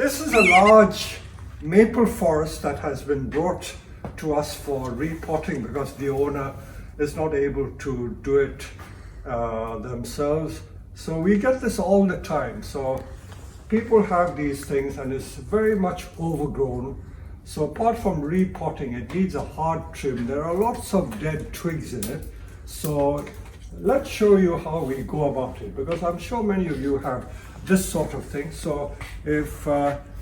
This is a large maple forest that has been brought to us for repotting because the owner is not able to do it themselves. So we get this all the time. So people have these things and it's very much overgrown. So apart from repotting, it needs a hard trim. There are lots of dead twigs in it. So let's show you how we go about it, because I'm sure many of you have this sort of thing. So if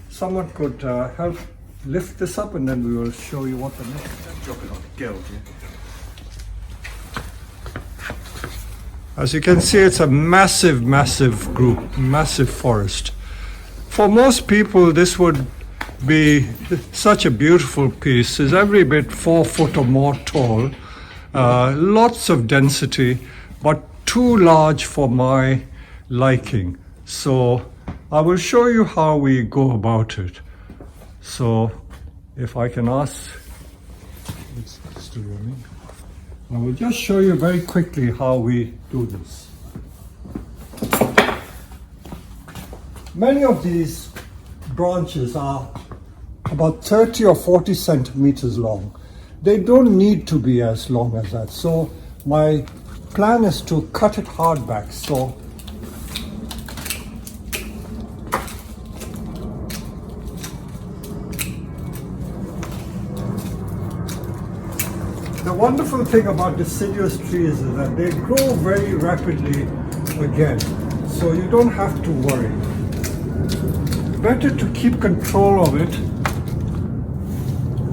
someone could help lift this up, and then we will show you what the next step. Drop it on the gale here. As you can see, it's a massive group, massive forest. For most people, this would be such a beautiful piece. It's every bit 4 foot or more tall, lots of density, but too large for my liking. So I will show you how we go about it. So if I can ask, it's still running. I will just show you very quickly how we do this. Many of these branches are about 30 or 40 centimeters long. They don't need to be as long as that. So my plan is to cut it hard back. So the wonderful thing about deciduous trees is that they grow very rapidly again. So you don't have to worry. Better to keep control of it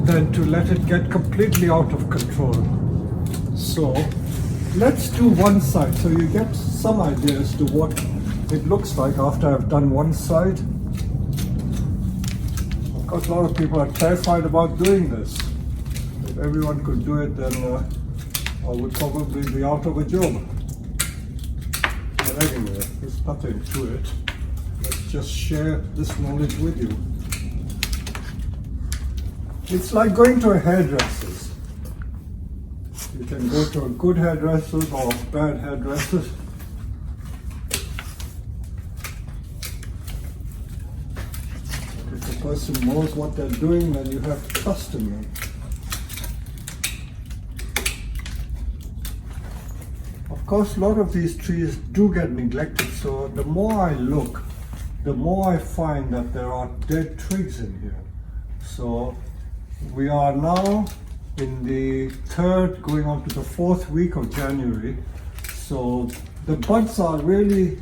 than to let it get completely out of control. So let's do one side so you get some idea as to what it looks like after I've done one side. Of course, a lot of people are terrified about doing this. If everyone could do it, then I would probably be out of a job. But anyway, there's nothing to it. Let's just share this knowledge with you. It's like going to a hairdresser's. You can go to a good hairdresser's or bad hairdresser's. If the person knows what they're doing, then you have trust in them. Of course, a lot of these trees do get neglected, so the more I look, the more I find that there are dead twigs in here. So we are now in the 3rd, going on to the 4th week of January. So the buds are really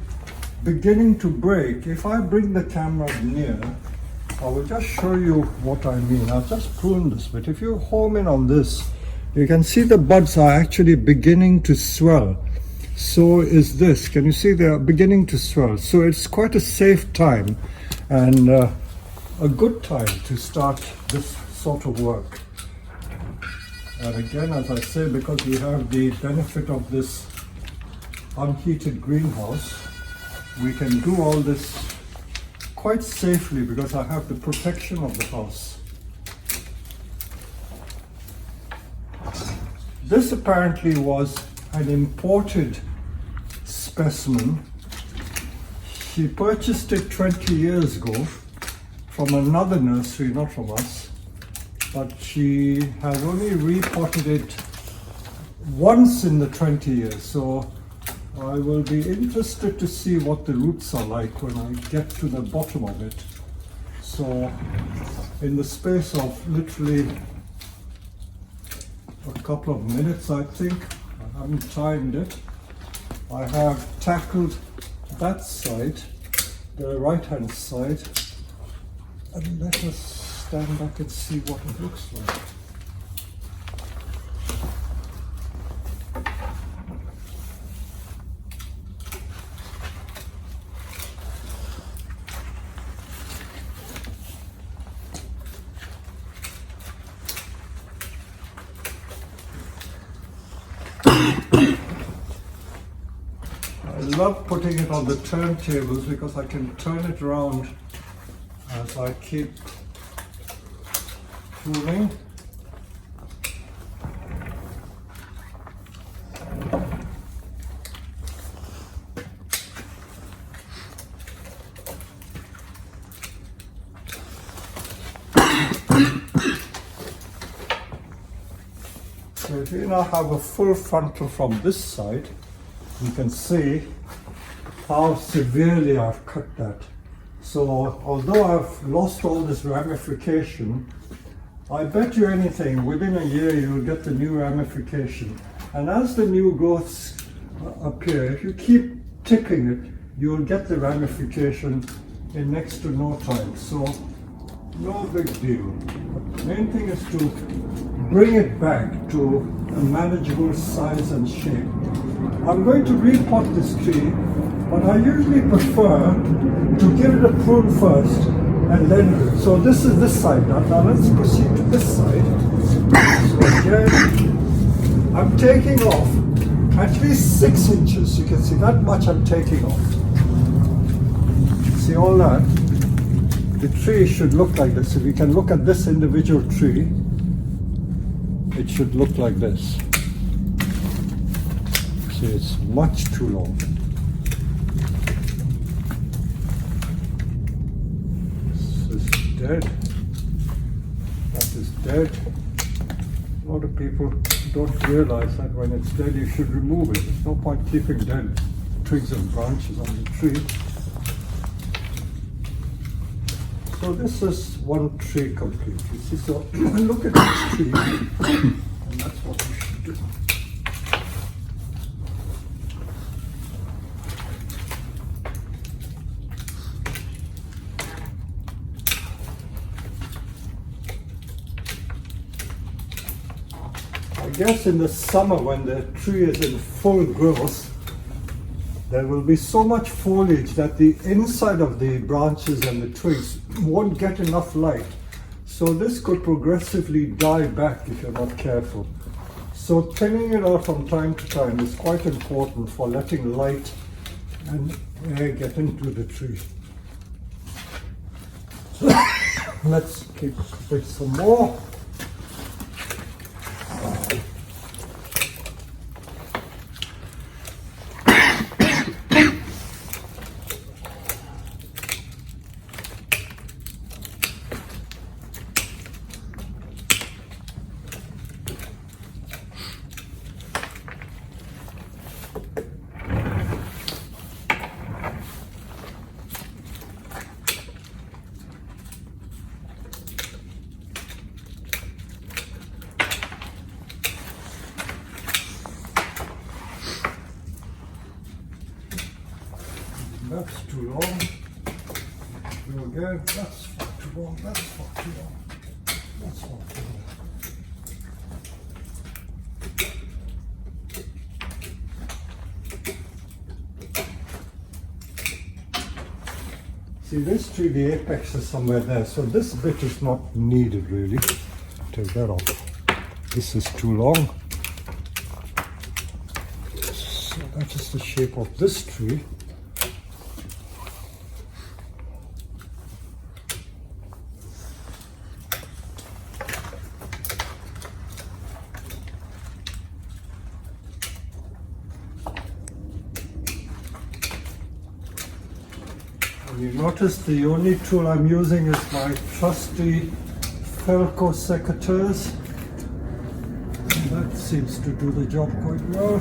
beginning to break. If I bring the camera near, I will just show you what I mean. I'll just prune this bit. If you home in on this, you can see the buds are actually beginning to swell. So is this. Can you see they are beginning to swell? So it's quite a safe time and a good time to start this sort of work. And again, as I say, because we have the benefit of this unheated greenhouse, we can do all this quite safely because I have the protection of the house. This apparently was an imported specimen. She purchased it 20 years ago from another nursery, not from us, but she has only repotted it once in the 20 years. So I will be interested to see what the roots are like when I get to the bottom of it. So in the space of literally a couple of minutes, I think, I haven't timed it, I have tackled that side, the right hand side, and let us stand back and see what it looks like. I love putting it on the turntables because I can turn it around as I keep pruning. So if you now have a full frontal from this side, you can see how severely I've cut that. So although I've lost all this ramification, I bet you anything, within a year you'll get the new ramification. And as the new growths appear, if you keep tipping it, you'll get the ramification in next to no time. So no big deal. The main thing is to bring it back to a manageable size and shape. I'm going to repot this tree, but I usually prefer to give it a prune first and then do it. So this is this side now. Now let's proceed to this side. So again, I'm taking off at least 6 inches. You can see that much I'm taking off. See all that? The tree should look like this. If you can look at this individual tree, it should look like this. See, it's much too long. This is dead. That is dead. A lot of people don't realize that when it's dead you should remove it. There's no point keeping dead twigs and branches on the tree. So this is one tree complete. You see, so look at this tree, and that's what we should do. I guess in the summer when the tree is in full growth, there will be so much foliage that the inside of the branches and the twigs won't get enough light. So this could progressively die back if you're not careful. So thinning it out from time to time is quite important for letting light and air get into the tree. Let's keep with some more. That's too long. Go again. That's far too long. That's far too long. That's far too long. See, this tree, the apex is somewhere there, so this bit is not needed really. Take that off. This is too long. So that is the shape of this tree. You notice the only tool I'm using is my trusty Felco secateurs. That seems to do the job quite well.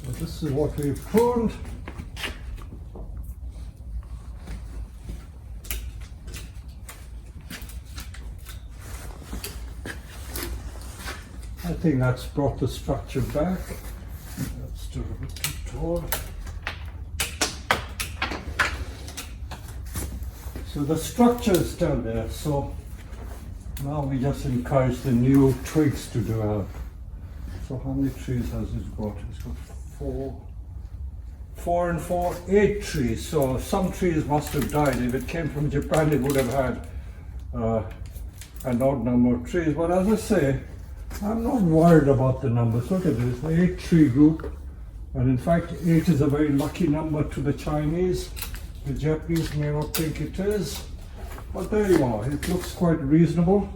So this is what we've pruned. I think that's brought the structure back. That's still a bit too tall. So the structure is still there. So now we just encourage the new twigs to develop. So how many trees has it got? It's got 4 and 4, 8 trees. So some trees must have died. If it came from Japan, it would have had an odd number of trees. But as I say, I'm not worried about the numbers. Look at this, 8 tree group. And in fact, 8 is a very lucky number to the Chinese. The Japanese may not think it is. But there you are, it looks quite reasonable.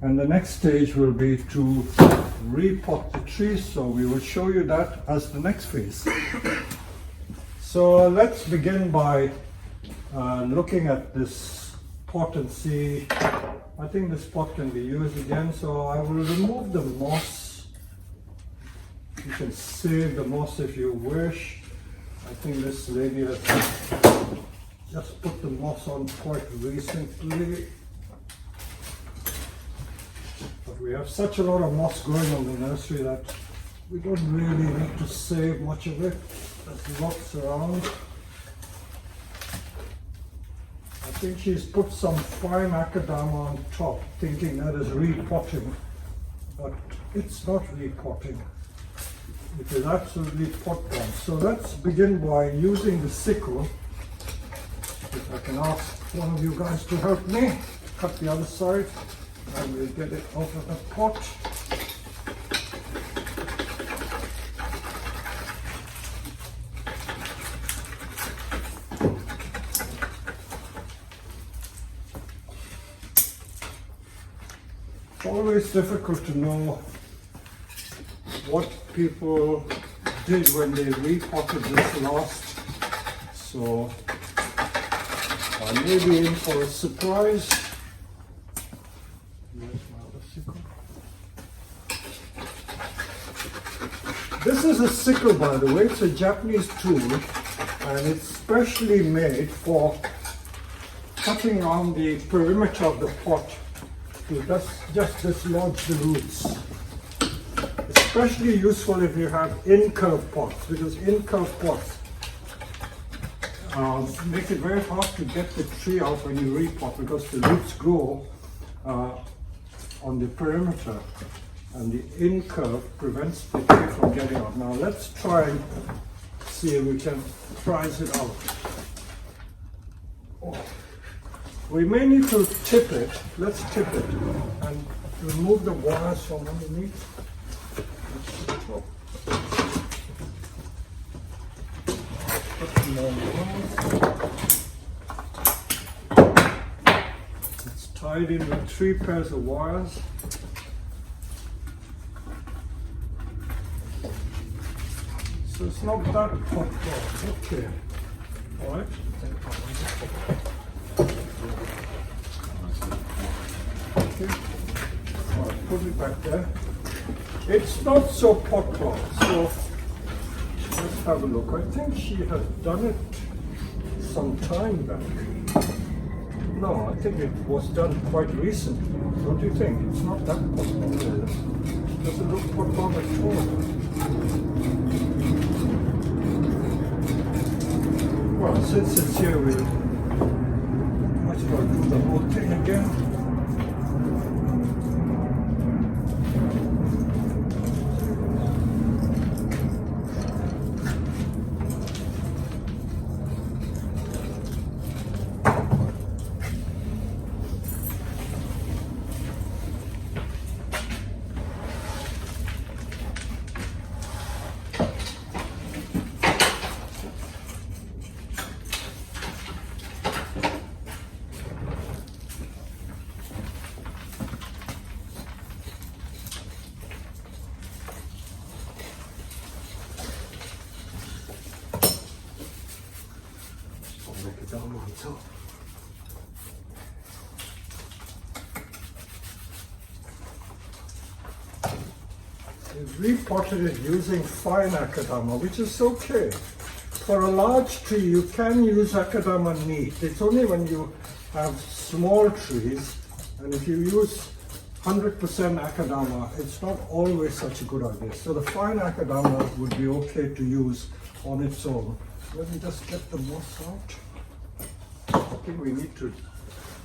And the next stage will be to repot the trees. So we will show you that as the next phase. So let's begin by looking at this pot and see. I think this pot can be used again, so I will remove the moss. You can save the moss if you wish. I think this lady has just put the moss on quite recently. But we have such a lot of moss growing on the nursery that we don't really need to save much of it. There's lots around. I think she's put some fine macadamia on top, thinking that is repotting, but it's not repotting. It is absolutely pot plant. So let's begin by using the sickle. If I can ask one of you guys to help me cut the other side, and we'll get it out of the pot. Always difficult to know what people did when they repotted this last, so I may be in for a surprise. Here's my other sickle. This is a sickle, by the way. It's a Japanese tool, and it's specially made for cutting on the perimeter of the pot to just dislodge the roots. Especially useful if you have incurved pots, because incurved pots make it very hard to get the tree out when you repot, because the roots grow on the perimeter, and the incurve prevents the tree from getting out. Now let's try and see if we can prise it out. Oh. We may need to tip it. Let's tip it and remove the wires from underneath. Put them on. It's tied in with 3 pairs of wires. So it's not that hot. Okay. All right. Okay. All right, put it back there. It's not so pot plant, so let's have a look. I think she has done it some time back. No, I think it was done quite recently. Don't you think? It's not that pot plant. It doesn't look pot plant at all. Well, since it's here, we might as well do the whole thing again. We repotted it using fine akadama, which is okay. For a large tree, you can use akadama neat. It's only when you have small trees, and if you use 100% akadama, it's not always such a good idea. So the fine akadama would be okay to use on its own. Let me just get the moss out. I think we need to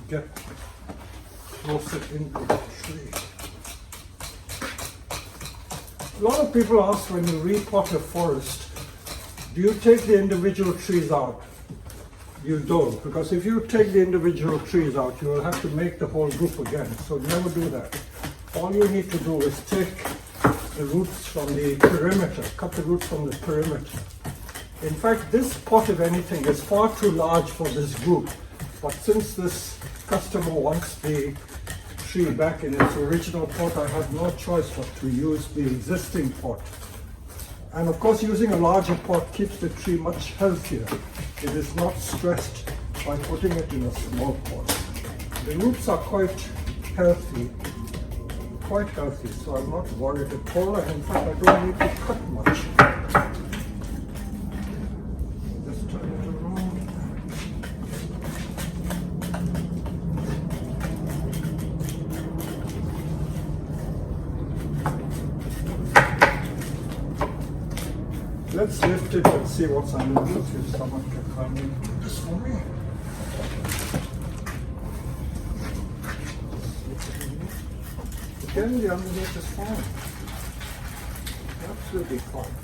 get closer into the tree. A lot of people ask, when you repot a forest, do you take the individual trees out? You don't, because if you take the individual trees out, you will have to make the whole group again. So never do that. All you need to do is take the roots from the perimeter, cut the roots from the perimeter. In fact, this pot, if anything, is far too large for this group. But since this customer wants the tree back in its original pot, I had no choice but to use the existing pot. And of course, using a larger pot keeps the tree much healthier. It is not stressed by putting it in a small pot. The roots are quite healthy, so I'm not worried at all. And in fact, I don't need to cut much. Just turn it around. Let's lift it and see what's underneath. If someone can kindly do this for me. Again, the underneath is fine. Absolutely fine.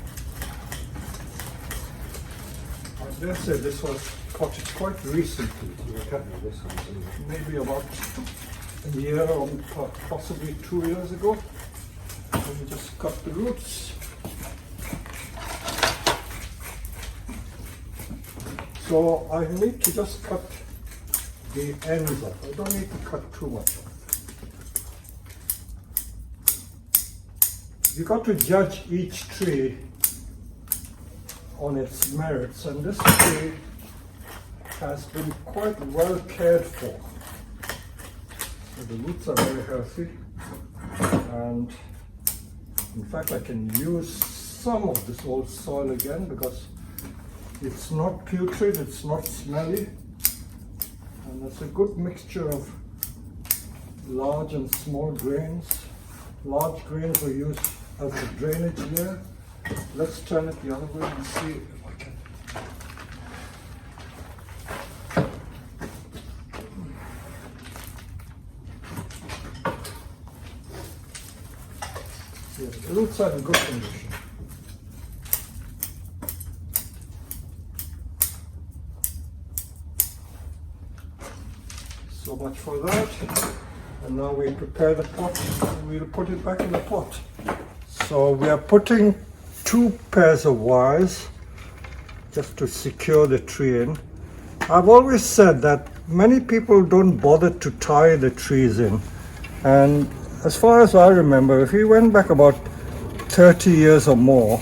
I dare say this was potted quite recently. Look at me, this one. Maybe about a year or possibly 2 years ago. Let me just cut the roots. So I need to just cut the ends off. I don't need to cut too much off. You got to judge each tree on its merits, and this tree has been quite well cared for. So the roots are very healthy, and in fact I can use some of this old soil again because it's not putrid, it's not smelly, and it's a good mixture of large and small grains. Large grains are used as a drainage layer. Let's turn it the other way and see if I can. Yes, the roots are in good condition. So much for that. And now we prepare the pot and we'll put it back in the pot. So we are putting 2 pairs of wires just to secure the tree in. I've always said that many people don't bother to tie the trees in. And as far as I remember, if we went back about 30 years or more,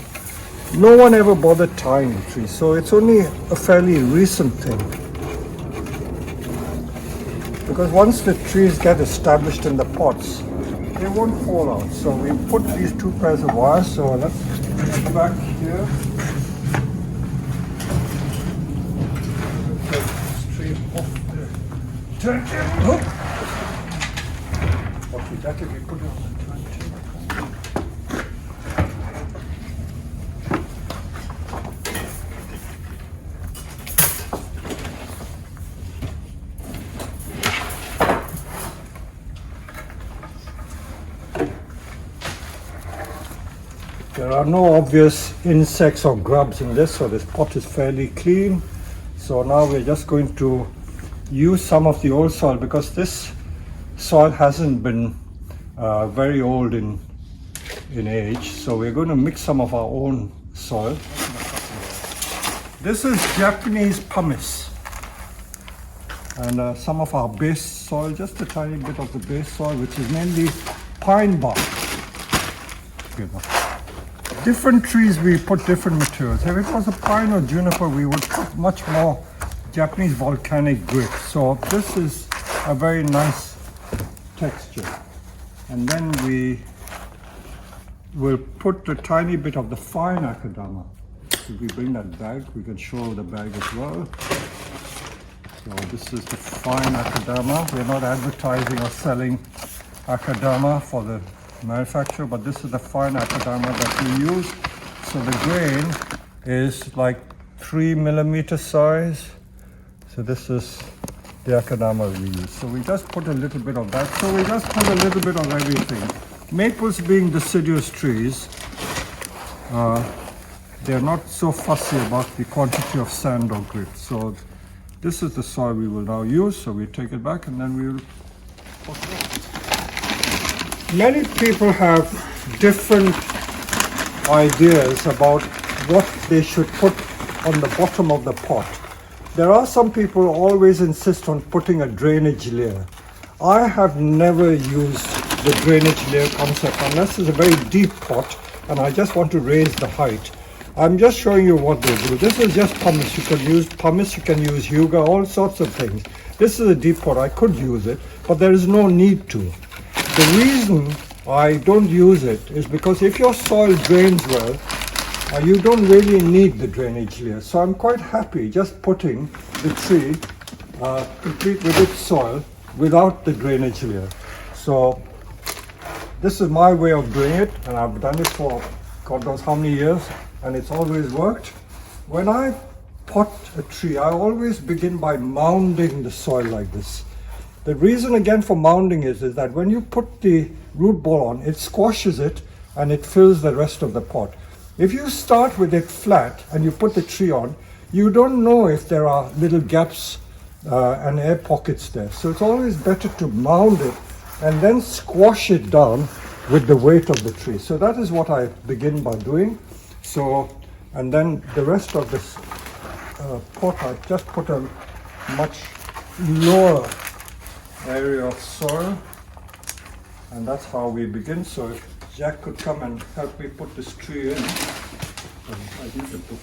no one ever bothered tying the trees. So it's only a fairly recent thing. Because once the trees get established in the pots, they won't fall out. So we put these 2 pairs of wires. So let's go back here. Take this tree off the turntable. What we that if we put it on the turntable? There are no obvious insects or grubs in this, so this pot is fairly clean. So now we're just going to use some of the old soil because this soil hasn't been very old in age. So we're going to mix some of our own soil. This is Japanese pumice and some of our base soil, just a tiny bit of the base soil, which is mainly pine bark. Different trees we put different materials. If it was a pine or juniper, we would put much more Japanese volcanic grit. So this is a very nice texture. And then we we'll put a tiny bit of the fine akadama. If we bring that bag, we can show the bag as well. So this is the fine akadama. We're not advertising or selling akadama for the manufacturer, but this is the fine akadama that we use. So the grain is like 3 millimeter size. So this is the akadama we use. So we just put a little bit of that. So we just put a little bit of everything. Maples being deciduous trees, they're not so fussy about the quantity of sand or grit. So this is the soil we will now use. So we take it back and then we will put it up. Many people have different ideas about what they should put on the bottom of the pot. There are some people who always insist on putting a drainage layer. I have never used the drainage layer concept unless it's a very deep pot and I just want to raise the height. I'm just showing you what they do. This is just pumice. You can use pumice, you can use hygge, all sorts of things. This is a deep pot. I could use it, but there is no need to. The reason I don't use it is because if your soil drains well, you don't really need the drainage layer. So I'm quite happy just putting the tree complete with its soil without the drainage layer. So this is my way of doing it, and I've done it for God knows how many years, and it's always worked. When I pot a tree, I always begin by mounding the soil like this. The reason again for mounding is that when you put the root ball on, it squashes it and it fills the rest of the pot. If you start with it flat and you put the tree on, you don't know if there are little gaps and air pockets there. So it's always better to mound it and then squash it down with the weight of the tree. So that is what I begin by doing. So, and then the rest of this pot, I just put a much lower area of soil, and that's how we begin. So if Jack could come and help me put this tree in. I need to put it.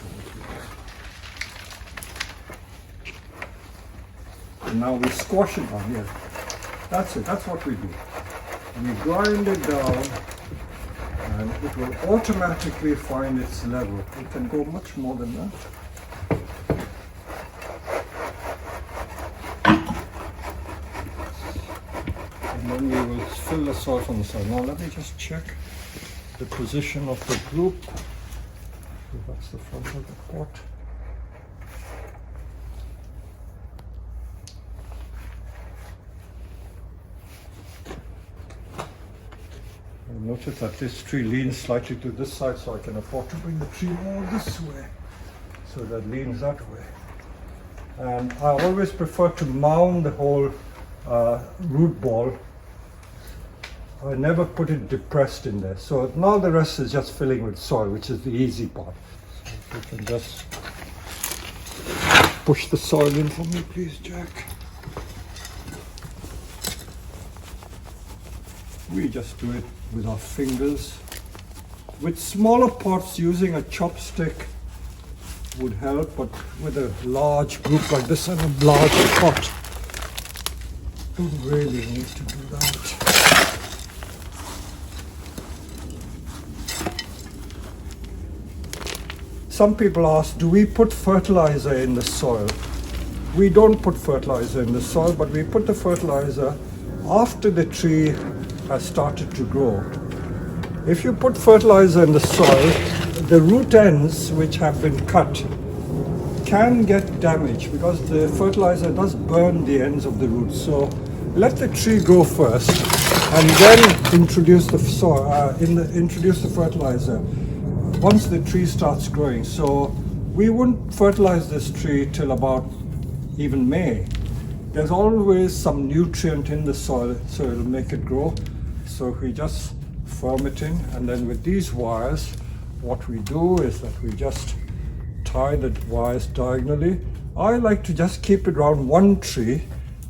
And now we squash it down here. That's it, that's what we do. We grind it down and it will automatically find its level. It can go much more than that. And then we will fill the soil from the side. Now let me just check the position of the group. So that's the front of the pot. Notice that this tree leans slightly to this side, so I can afford to bring the tree more this way, so that leans that way. And I always prefer to mound the whole root ball. I never put it depressed in there. So now the rest is just filling with soil, which is the easy part. So you can just push the soil in for me, please, Jack. We just do it with our fingers. With smaller pots, using a chopstick would help, but with a large group like this and a large pot, don't really need to do that. Some people ask, do we put fertilizer in the soil? We don't put fertilizer in the soil, but we put the fertilizer after the tree has started to grow. If you put fertilizer in the soil, the root ends which have been cut can get damaged because the fertilizer does burn the ends of the roots. So let the tree grow first and then introduce the soil, introduce the fertilizer once the tree starts growing. So we wouldn't fertilize this tree till about even May. There's always some nutrient in the soil, so it'll make it grow. So we just firm it in, and then with these wires, what we do is that we just tie the wires diagonally. I like to just keep it around one tree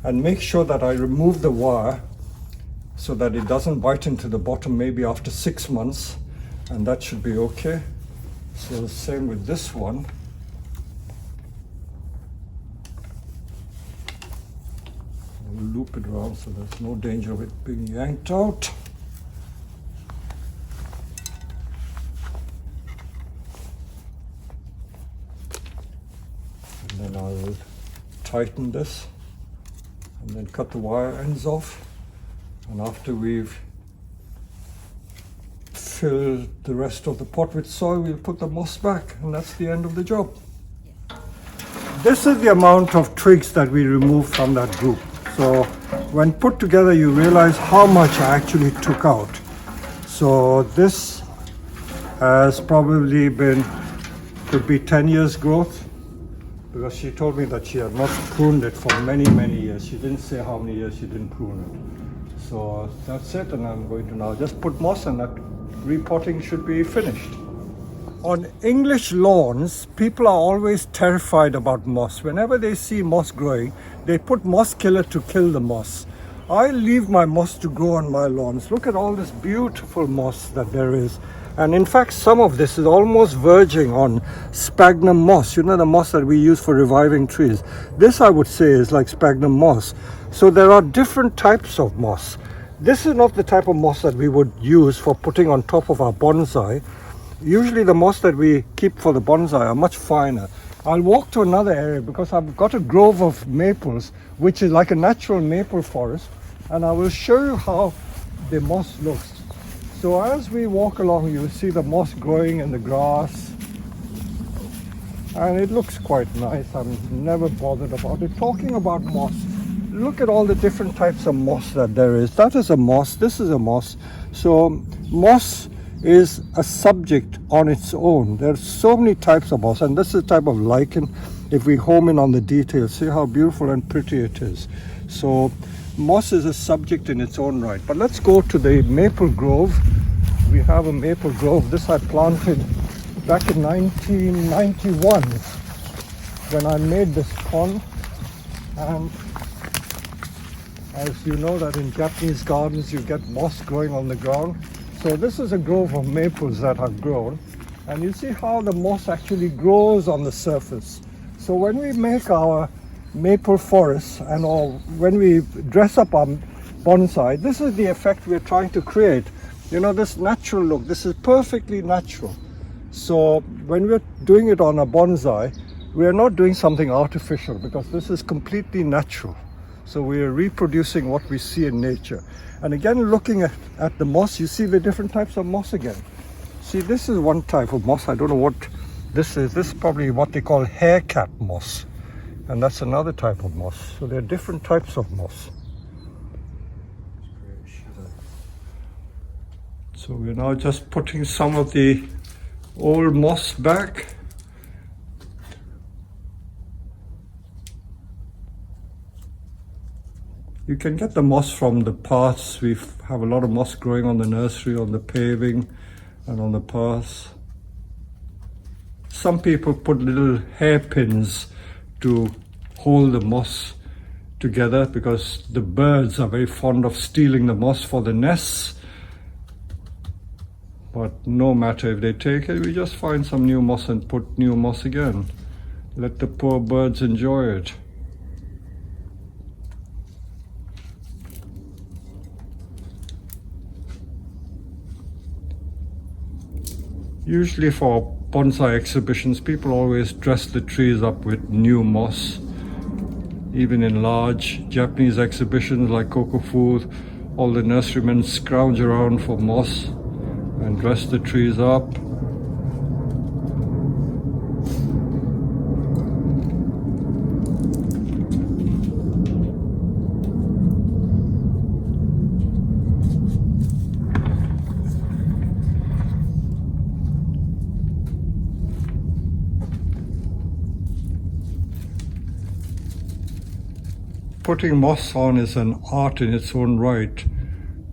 and make sure that I remove the wire so that it doesn't bite into the bottom maybe after 6 months, and that should be okay. So the same with this one. Loop it around so there's no danger of it being yanked out. then I'll tighten this and then cut the wire ends off, and after we've filled the rest of the pot with soil, we'll put the moss back, and that's the end of the job. This is the amount of twigs that we removed from that group. So when put together, you realize how much I actually took out. So this has probably been, could be 10 years growth, because she told me that she had not pruned it for many years. She didn't say how many years she didn't prune it. So that's it, and I'm going to now just put moss, and that repotting should be finished. On English lawns, people are always terrified about moss. Whenever they see moss growing, they put moss killer to kill the moss. I leave my moss to grow on my lawns. Look at all this beautiful moss that there is. And in fact, some of this is almost verging on sphagnum moss. You know, the moss that we use for reviving trees. This, I would say, is like sphagnum moss. So there are different types of moss. This is not the type of moss that we would use for putting on top of our bonsai. Usually the moss that we keep for the bonsai are much finer. I'll walk to another area because I've got a grove of maples, which is like a natural maple forest, and I will show you how the moss looks. So as we walk along, you'll see the moss growing in the grass, and it looks quite nice. I'm never bothered about it. Talking about moss, look at all the different types of moss that there is. That is a moss, this is a moss. So moss is a subject on its own. There are so many types of moss, and this is a type of lichen. If we home in on the details, see how beautiful and pretty it is. So moss is a subject in its own right. But let's go to the maple grove. We have a maple grove. This I planted back in 1991 when I made this pond. And as you know that in Japanese gardens you get moss growing on the ground. So this is a grove of maples that have grown, and you see how the moss actually grows on the surface. So when we make our maple forests or when we dress up our bonsai, this is the effect we're trying to create. You know, this natural look, this is perfectly natural. So when we're doing it on a bonsai, we are not doing something artificial, because this is completely natural. So we are reproducing what we see in nature. And again, looking at the moss, you see the different types of moss again. See, this is one type of moss. I don't know what this is. This is probably what they call haircat moss. And that's another type of moss. So there are different types of moss. So we're now just putting some of the old moss back. You can get the moss from the paths. We have a lot of moss growing on the nursery, on the paving and on the paths. Some people put little hairpins to hold the moss together, because the birds are very fond of stealing the moss for the nests. But no matter if they take it, we just find some new moss and put new moss again. Let the poor birds enjoy it. Usually for bonsai exhibitions, people always dress the trees up with new moss. Even in large Japanese exhibitions like Kokofu, all the nurserymen scrounge around for moss and dress the trees up. Putting moss on is an art in its own right.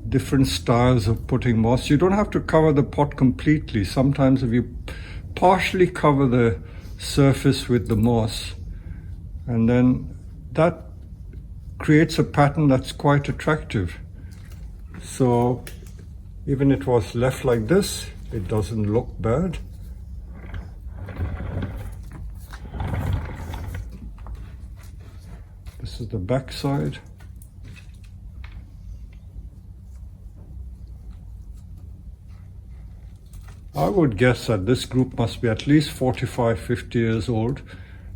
Different styles of putting moss. You don't have to cover the pot completely. Sometimes if you partially cover the surface with the moss, and then that creates a pattern that's quite attractive. So even if it was left like this, it doesn't look bad. This is the back side. I would guess that this group must be at least 45, 50 years old,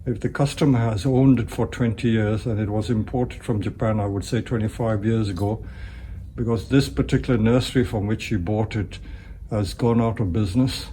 if the customer has owned it for 20 years and it was imported from Japan, I would say 25 years ago, because this particular nursery from which he bought it has gone out of business.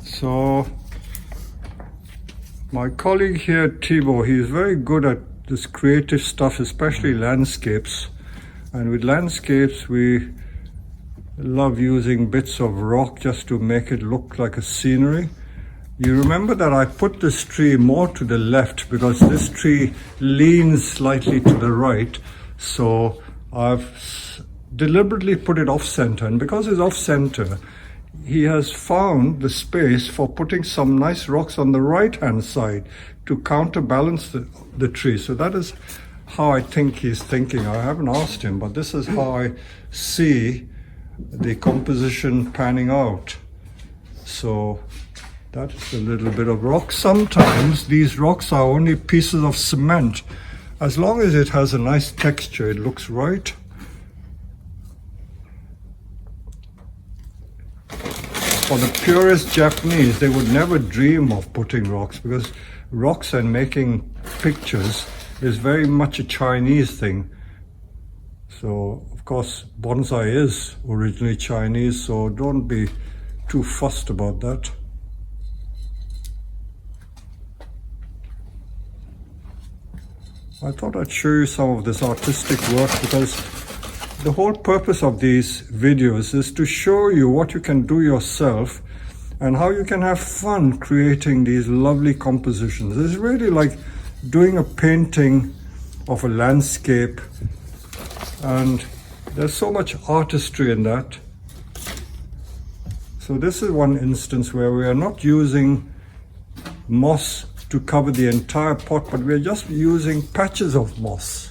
So my colleague here, Thibaut, he's very good at this creative stuff, especially landscapes. And with landscapes, we love using bits of rock just to make it look like a scenery. You remember that I put this tree more to the left because this tree leans slightly to the right. So I've deliberately put it off center, and because it's off center, he has found the space for putting some nice rocks on the right hand side to counterbalance the tree. So that is how I think he's thinking. I haven't asked him, but this is how I see the composition panning out. So that is a little bit of rock. Sometimes these rocks are only pieces of cement. As long as it has a nice texture, it looks right. For the purest Japanese, they would never dream of putting rocks, because rocks and making pictures is very much a Chinese thing. So, of course, bonsai is originally Chinese, so don't be too fussed about that. I thought I'd show you some of this artistic work, because the whole purpose of these videos is to show you what you can do yourself and how you can have fun creating these lovely compositions. It's really like doing a painting of a landscape, and there's so much artistry in that. So this is one instance where we are not using moss to cover the entire pot, but we're just using patches of moss.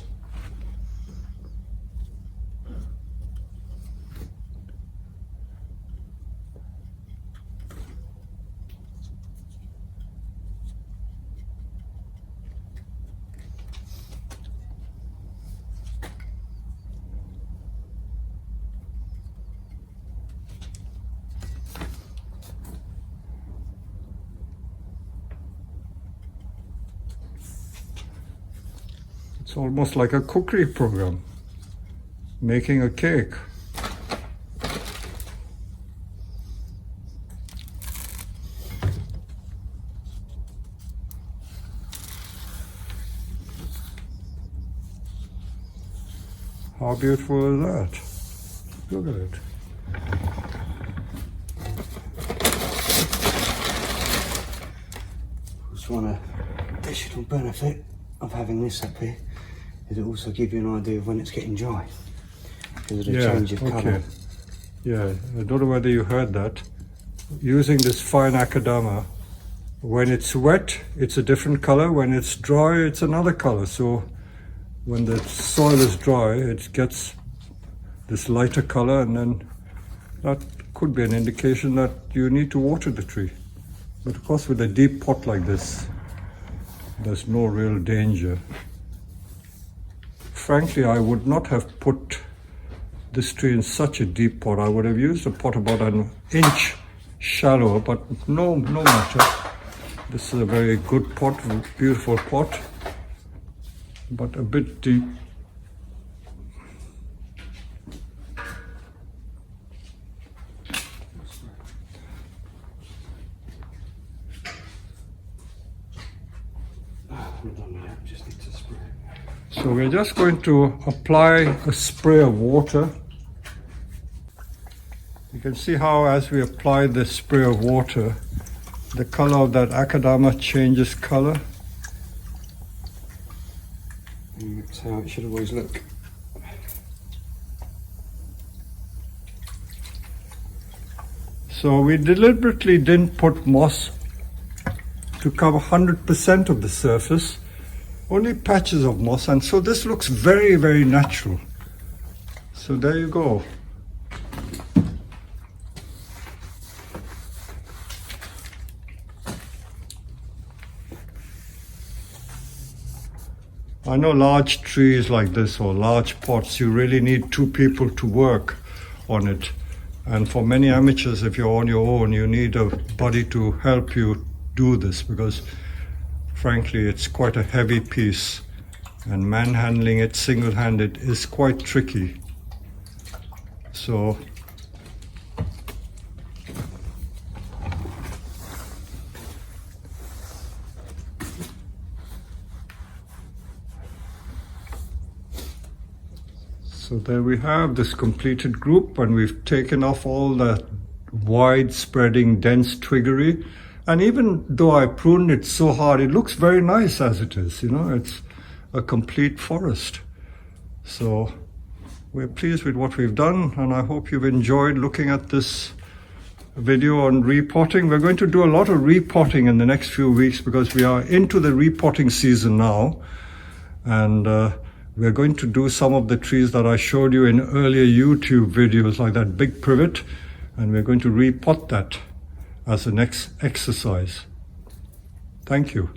It's almost like a cookery program, making a cake. How beautiful is that? Look at it. Just one additional benefit of having this up here is it also gives you an idea of when it's getting dry, because of the change of colour. Yeah, I don't know whether you heard that. Using this fine akadama, when it's wet, it's a different colour. When it's dry, it's another colour. So when the soil is dry, it gets this lighter colour, and then that could be an indication that you need to water the tree. But of course, with a deep pot like this, there's no real danger. Frankly, I would not have put this tree in such a deep pot. I would have used a pot about an inch shallower, but no matter. This is a very good pot, beautiful pot, but a bit deep. So we're just going to apply a spray of water You can see how as we apply this spray of water, the color of that akadama changes color. And that's how it should always look. So we deliberately didn't put moss to cover 100% of the surface, only patches of moss, and so this looks very, very natural. So there you go. I know large trees like this or large pots, you really need two people to work on it. And for many amateurs, if you're on your own, you need a buddy to help you do this, because frankly, it's quite a heavy piece and manhandling it single-handed is quite tricky. So there we have this completed group, and we've taken off all that wide spreading dense twiggery, and even though I pruned it so hard, it looks very nice as it is, you know, it's a complete forest. So we're pleased with what we've done, and I hope you've enjoyed looking at this video on repotting. We're going to do a lot of repotting in the next few weeks because we are into the repotting season now, and we're going to do some of the trees that I showed you in earlier YouTube videos, like that big privet, and we're going to repot that as the next exercise. Thank you.